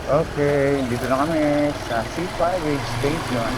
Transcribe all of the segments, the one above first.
Okay, dito na kami sa C5 Station.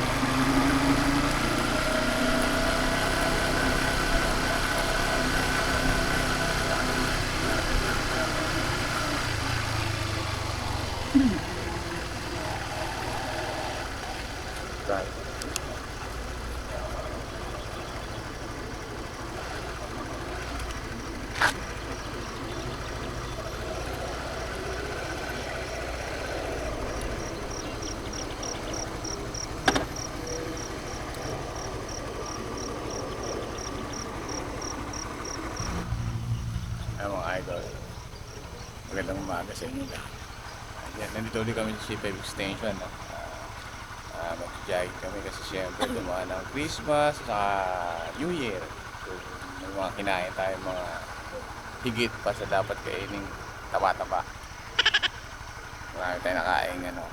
Ay, mga idol, magandang umaga sa inyo lahat. Ayan, nandito ulit kami sa C5 Extension, no? Mag-jogging kami kasi syempre dumaan ng Christmas sa New Year. So, may mga kinain tayo mga higit pa sa dapat kainin taba-taba. Marami tayo nakain, ano.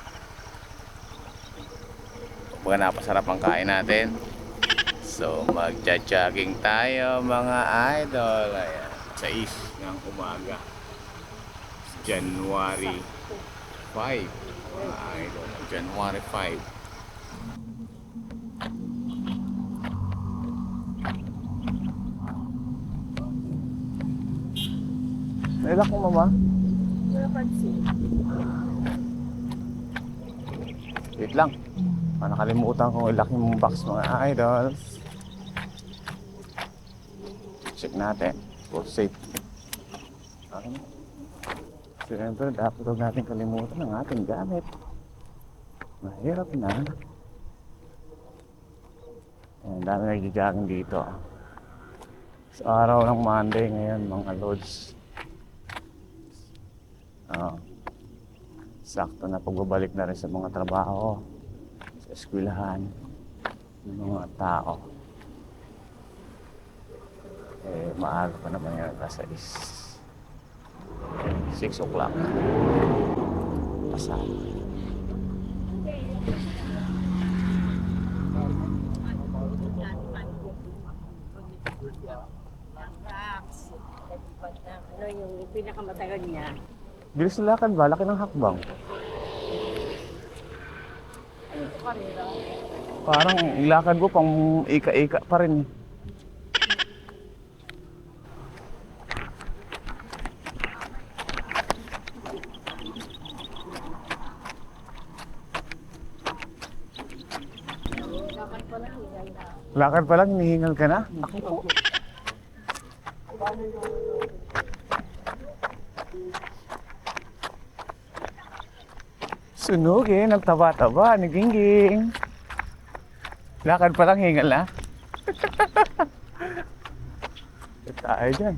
Kumbaga napasarap ang kain natin. So, mag-jogging tayo mga idol. Ayan, sa ng umaga. January 5. Mga idol, January 5. Nailak mo, mama? Wala pansin. Wait lang. Nakalimutan kong ilak yung box mga idols. Check natin for safety. Siyempre, dapat huwag natin kalimutan ang ating gamit. Mahirap na. Ang dami nagja-jogging dito. Sa araw ng Monday ngayon, mga lods. Sakto na pagbabalik na rin sa mga trabaho, sa eskwelahan, ng mga tao. Maaga pa naman yan, kasi 6 o'clock. Pasado. Ano yung pinakamatagal niya? Bilis na lakad ba? Laki ng hakbang. Parang ilakad ko pang ika-ika pa rin. Lakad pa lang, hinihingal ka na? Naku po. Sunugin, nagtaba-taba, nagingging. Lakad pa lang, hingal na. Tayo dyan.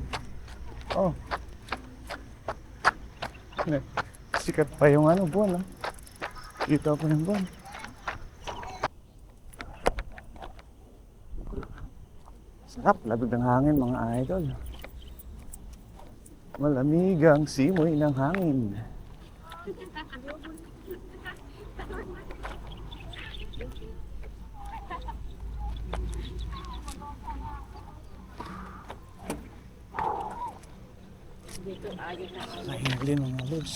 Oh. Sikat pa yung buwan, Kita pa yung buwan. Sarap, labig ng hangin mga idol. Malamig ang simoy ng hangin. Kahinali mga lods.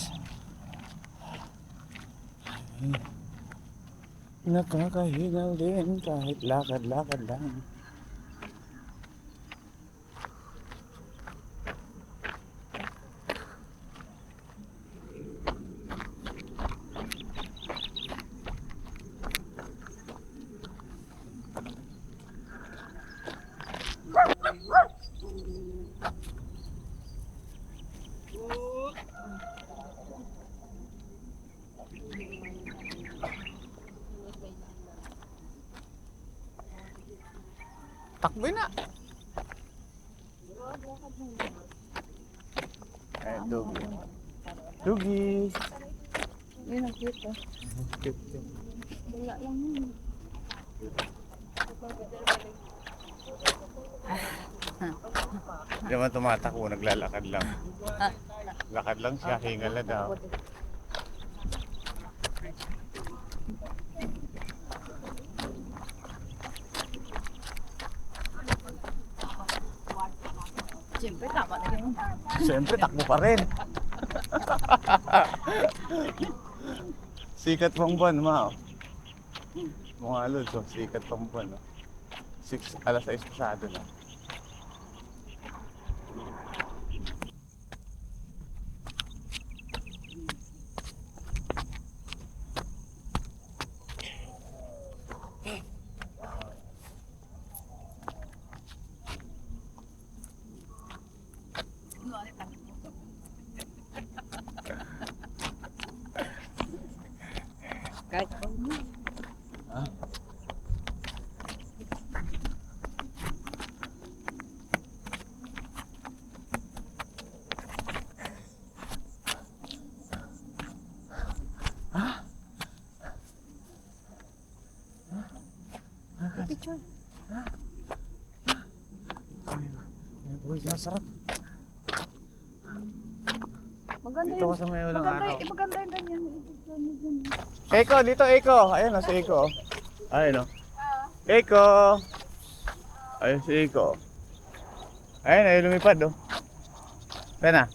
Nakakahingal din kahit lakad-lakad lang. Takbo na. Dugi. Dugi. Yun ang cute, oh. Cute. Wala lang yun. Hindi naman tumatakbo, naglalakad lang. Lakad lang siya, hingal na daw. Siyempre, tama na yun. Siyempre, takbo pa rin. Sikat pang buwan, ma. Oh. Mga lods, oh. Sikat pang buwan. Oh. 6 pasado na. Kahit pa mo. Ah. Picture. Uy, sarap. Maganda Dito yun. ko sa may walang Maganda, araw. maganda yung ganyan. Eko, dito Eko. Ayun o, si Eko. Ayun o. Eko. Ayun si Eko. Ayun, ayun lumipad o. Ayun na.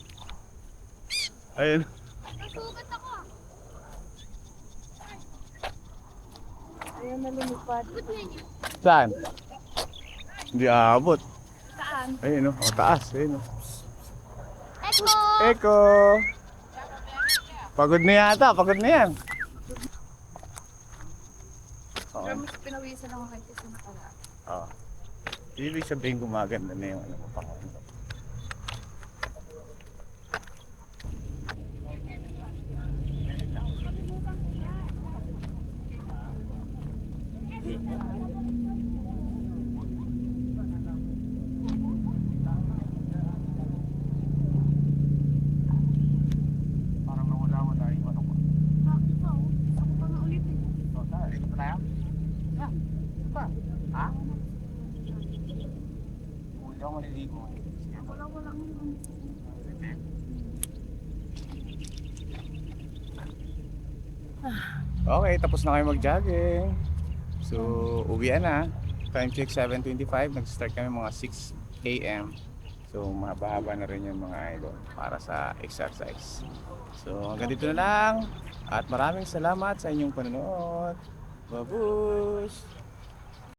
Ayun. Ayun na lumipad. Saan? Hindi aabot. Saan? Ayun o, taas. Ayun o. Echo! Eko. Pagod na yata, pagod na yan. Oo. Pero mas pinawisan ako kahit isa na pala. Oo. Ibig sabihin gumaganda na yung ano mo pa. Parang nawala yung ano ko. Ako pa nga ulit eh. Ito pa na yan? Ito pa? Ha? Hindi ako maliligo. Wala nga. Okay, tapos na kayo mag-jogging. So, uwian na. Time check 7:25. Nag-start kami mga 6 a.m. So, mahaba-haba na rin yung mga idol para sa exercise. So, hanggang dito na lang. At maraming salamat sa inyong panonood. Babush!